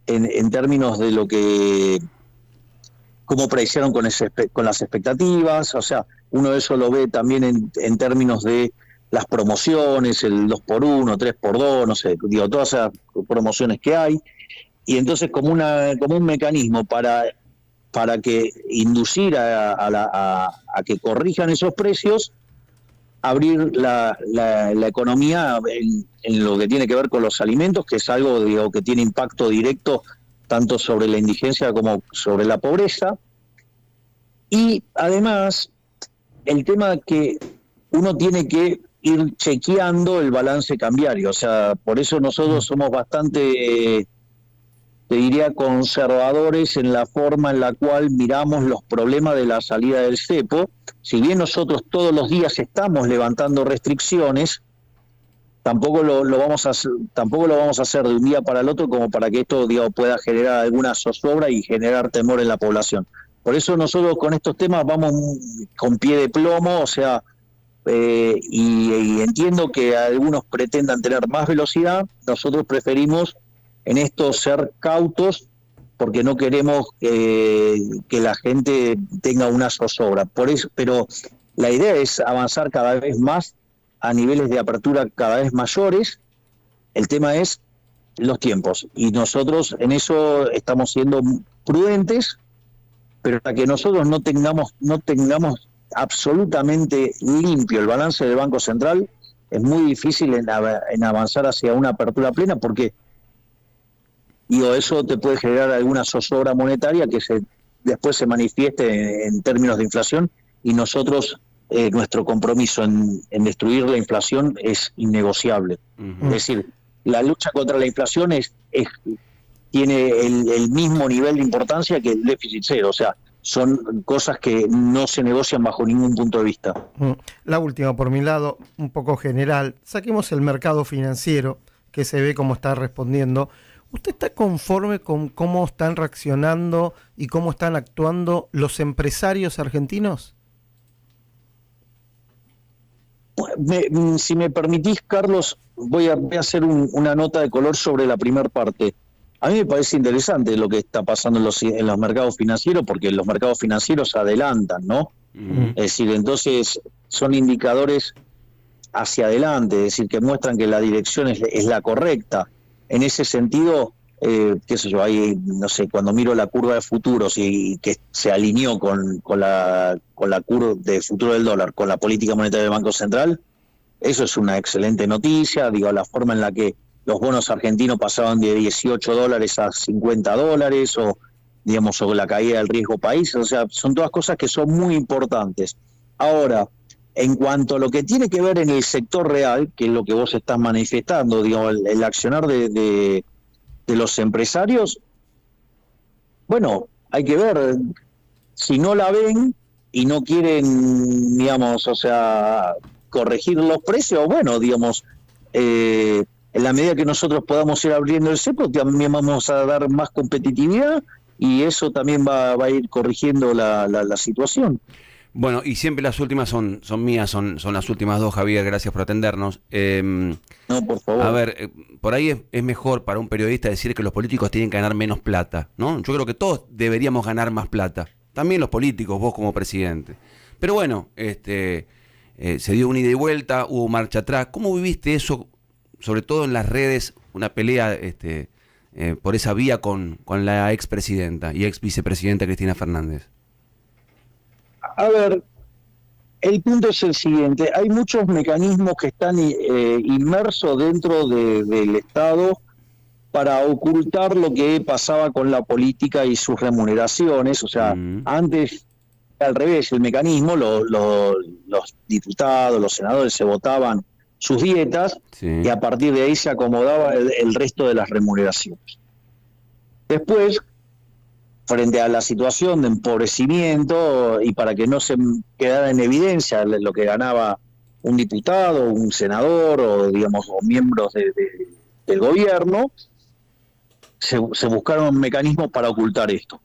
en términos de lo que, cómo predicieron con las expectativas. O sea, uno de eso lo ve también en términos de las promociones, el 2x1, 3x2, no sé, digo, todas esas promociones que hay. Y entonces como un mecanismo para que inducir a que corrijan esos precios, abrir la economía en lo que tiene que ver con los alimentos, que es algo, digo, que tiene impacto directo tanto sobre la indigencia como sobre la pobreza. Y además, el tema que uno tiene que ir chequeando el balance cambiario. O sea, por eso nosotros somos bastante, te diría, conservadores en la forma en la cual miramos los problemas de la salida del cepo. Si bien nosotros todos los días estamos levantando restricciones, tampoco lo vamos a hacer de un día para el otro como para que esto, digamos, pueda generar alguna zozobra y generar temor en la población. Por eso nosotros con estos temas vamos con pie de plomo, o sea, y entiendo que algunos pretendan tener más velocidad. Nosotros preferimos en esto ser cautos, porque no queremos que la gente tenga una zozobra. Por eso, pero la idea es avanzar cada vez más a niveles de apertura cada vez mayores. El tema es los tiempos, y nosotros en eso estamos siendo prudentes, pero para que nosotros no tengamos absolutamente limpio el balance del Banco Central, es muy difícil en avanzar hacia una apertura plena, porque eso te puede generar alguna zozobra monetaria que después se manifieste en términos de inflación, y nosotros, nuestro compromiso en destruir la inflación es innegociable. Es decir, la lucha contra la inflación tiene el mismo nivel de importancia que el déficit cero. O sea, son cosas que no se negocian bajo ningún punto de vista. La última por mi lado, un poco general. Saquemos el mercado financiero, que se ve cómo está respondiendo. ¿Usted está conforme con cómo están reaccionando y cómo están actuando los empresarios argentinos? Si me permitís, Carlos, voy a hacer una nota de color sobre la primera parte. A mí me parece interesante lo que está pasando en los mercados financieros, porque los mercados financieros adelantan, ¿no? Es decir, entonces son indicadores hacia adelante, es decir, que muestran que la dirección es la correcta. En ese sentido, qué sé yo, ahí, no sé, cuando miro la curva de futuros y que se alineó con la curva de futuro del dólar, con la política monetaria del Banco Central, eso es una excelente noticia. Digo, la forma en la que los bonos argentinos pasaban de $18 a $50, o digamos, o la caída del riesgo país, o sea, son todas cosas que son muy importantes. Ahora, en cuanto a lo que tiene que ver en el sector real, que es lo que vos estás manifestando, digamos, el accionar de los empresarios, bueno, hay que ver, si no la ven y no quieren, digamos, o sea, corregir los precios, bueno, digamos, en la medida que nosotros podamos ir abriendo el cepo, también vamos a dar más competitividad y eso también va a ir corrigiendo la situación. Bueno, y siempre las últimas son mías, son las últimas dos, Javier, gracias por atendernos. No, por favor. A ver, por ahí es mejor para un periodista decir que los políticos tienen que ganar menos plata, ¿no? Yo creo que todos deberíamos ganar más plata, también los políticos, vos como presidente. Pero bueno, se dio una ida y vuelta, hubo marcha atrás. ¿Cómo viviste eso, sobre todo en las redes, una pelea por esa vía con la expresidenta y ex vicepresidenta Cristina Fernández? A ver, el punto es el siguiente: hay muchos mecanismos que están inmersos dentro del Estado para ocultar lo que pasaba con la política y sus remuneraciones. O sea, antes, al revés, el mecanismo, los diputados, los senadores se votaban sus dietas, sí, y a partir de ahí se acomodaba el resto de las remuneraciones. Después, frente a la situación de empobrecimiento y para que no se quedara en evidencia lo que ganaba un diputado, un senador o, digamos, o miembros del gobierno, se buscaron mecanismos para ocultar esto.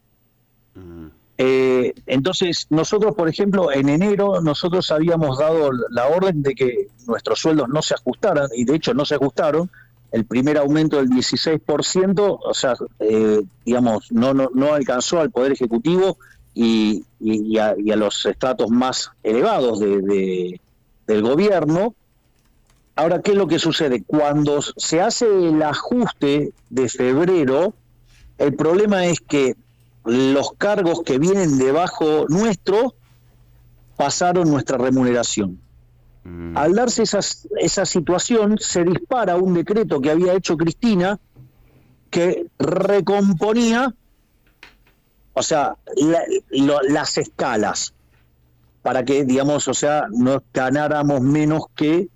Entonces, nosotros, por ejemplo, en enero, nosotros habíamos dado la orden de que nuestros sueldos no se ajustaran, y de hecho no se ajustaron. El primer aumento del 16%, o sea, digamos, no alcanzó al Poder Ejecutivo y a los estratos más elevados del gobierno. Ahora, ¿qué es lo que sucede? Cuando se hace el ajuste de febrero, el problema es que los cargos que vienen debajo nuestro pasaron nuestra remuneración. Al darse esa situación, se dispara un decreto que había hecho Cristina que recomponía, o sea, las escalas, para que, digamos, o sea, no ganáramos menos que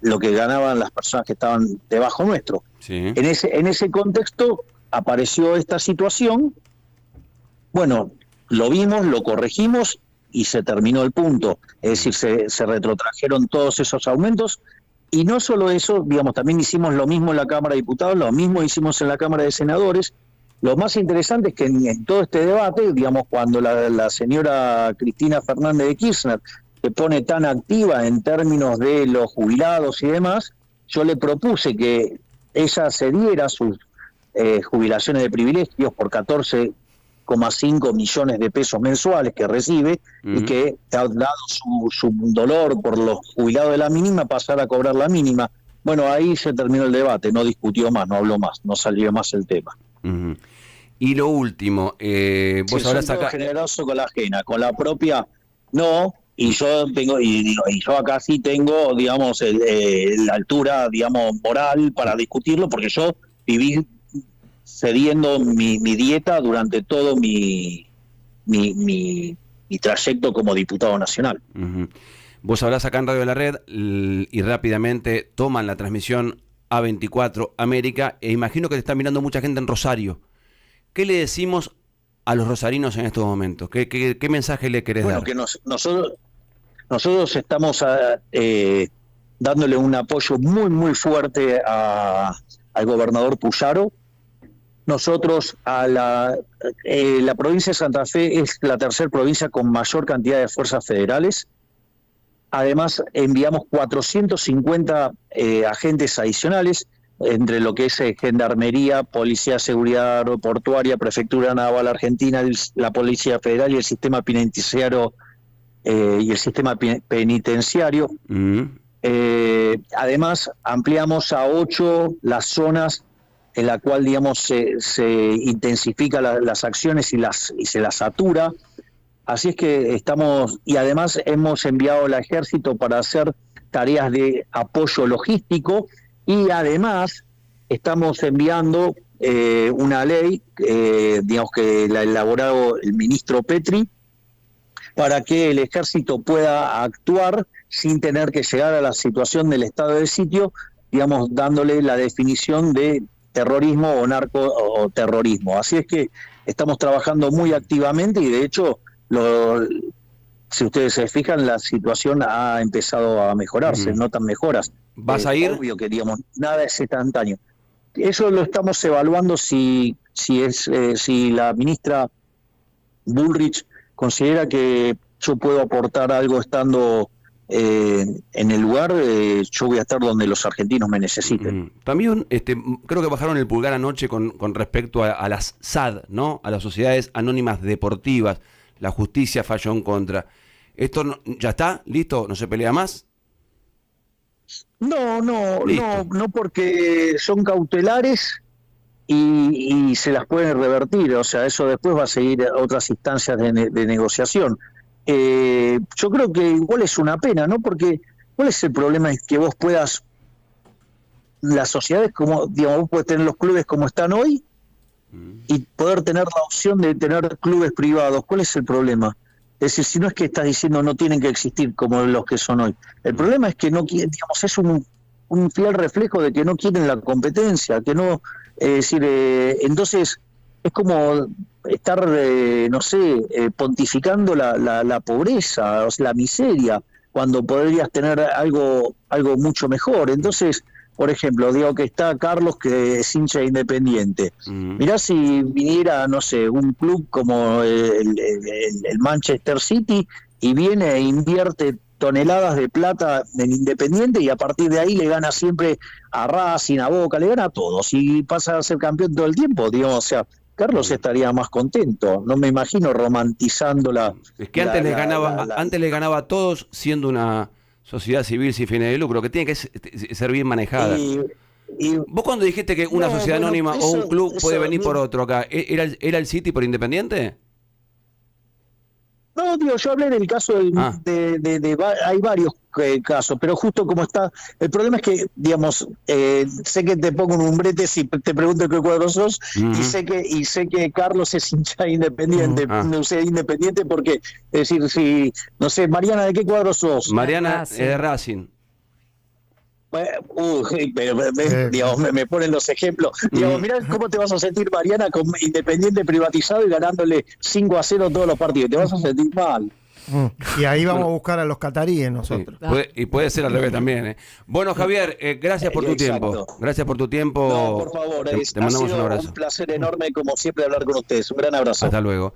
lo que ganaban las personas que estaban debajo nuestro. Sí. En ese contexto apareció esta situación. Bueno, lo vimos, lo corregimos y se terminó el punto. Es decir, se retrotrajeron todos esos aumentos. Y no solo eso, digamos, también hicimos lo mismo en la Cámara de Diputados, lo mismo hicimos en la Cámara de Senadores. Lo más interesante es que en todo este debate, digamos, cuando la señora Cristina Fernández de Kirchner se pone tan activa en términos de los jubilados y demás, yo le propuse que ella cediera sus jubilaciones de privilegios por 14,5 millones de pesos mensuales que recibe, y que, dado su dolor por los jubilados de la mínima, pasara a cobrar la mínima. Bueno, ahí se terminó el debate, no discutió más, no habló más, no salió más el tema. Y lo último, vos sí, hablás acá... generoso con la ajena, con la propia no, y yo tengo, y yo acá sí tengo, digamos, la altura, digamos, moral para discutirlo, porque yo viví cediendo mi dieta durante todo mi trayecto como diputado nacional. Vos hablás acá en Radio de la Red y rápidamente toman la transmisión A24 América, e imagino que te está mirando mucha gente en Rosario. ¿Qué le decimos a los rosarinos en estos momentos? ¿Qué mensaje le querés dar? Que nosotros estamos dándole un apoyo muy, muy fuerte al gobernador Puyaro. Nosotros, la provincia de Santa Fe es la tercera provincia con mayor cantidad de fuerzas federales. Además, enviamos 450 agentes adicionales. entre lo que es Gendarmería, Policía de Seguridad Aeroportuaria, Prefectura Naval Argentina, la Policía Federal y el sistema penitenciario Además, ampliamos a 8 las zonas en la cual, digamos, se intensifica las acciones y se las satura. Así es que estamos, y además hemos enviado al ejército para hacer tareas de apoyo logístico, y además estamos enviando una ley, digamos, que la ha elaborado el ministro Petri, para que el ejército pueda actuar sin tener que llegar a la situación del estado de sitio, digamos, dándole la definición de terrorismo o narco o terrorismo. Así es que estamos trabajando muy activamente, y de hecho, si ustedes se fijan, la situación ha empezado a mejorarse, notan mejoras. ¿Vas a ir? Obvio que, digamos, nada es instantáneo. Eso lo estamos evaluando si la ministra Bullrich considera que yo puedo aportar algo estando en el lugar. Yo voy a estar donde los argentinos me necesiten. También creo que bajaron el pulgar anoche con respecto a las SAD, ¿no? A las sociedades anónimas deportivas. La justicia falló en contra. ¿Esto ya está? ¿Listo? ¿No se pelea más? No, porque son cautelares y se las pueden revertir. O sea, eso después va a seguir a otras instancias de negociación. Yo creo que igual es una pena, ¿no? Porque ¿cuál es el problema? Es que vos puedas, las sociedades, como, digamos, vos podés tener los clubes como están hoy y poder tener la opción de tener clubes privados. ¿Cuál es el problema? Es decir, si no es que estás diciendo no tienen que existir como los que son hoy. El problema es que no quieren, digamos, es un fiel reflejo de que no quieren la competencia, que no, entonces es como estar, pontificando la pobreza, o sea, la miseria, cuando podrías tener algo mucho mejor. Entonces, por ejemplo, digo que está Carlos, que es hincha de Independiente. Mirá si viniera, no sé, un club como el Manchester City y viene e invierte toneladas de plata en Independiente, y a partir de ahí le gana siempre a Racing, a Boca, le gana a todos y pasa a ser campeón todo el tiempo, digamos. O sea, Carlos estaría más contento. No me imagino romantizando la... Es que antes le ganaba a todos siendo una sociedad civil sin fines de lucro, que tiene que ser bien manejada. Vos cuando dijiste que una sociedad anónima o un club puede venir por otro acá, ¿era el City por Independiente? No, digo, yo hablé del caso hay varios casos, pero justo como está, el problema es que, digamos, sé que te pongo un brete si te pregunto qué cuadro sos, y sé que Carlos es hincha Independiente, no sé, Independiente porque, es decir, si, no sé, Mariana, ¿de qué cuadro sos? Mariana es de Racing. Digamos, me ponen los ejemplos. Digamos, mirá cómo te vas a sentir, Mariana, con Independiente privatizado y ganándole 5-0 todos los partidos. Te vas a sentir mal. Y ahí vamos a buscar a los cataríes nosotros. Y puede ser al revés también. Bueno, Javier, gracias por tu tiempo. Gracias por tu tiempo. No, por favor, te mandamos un abrazo. Un placer enorme, como siempre, hablar con ustedes. Un gran abrazo. Hasta luego.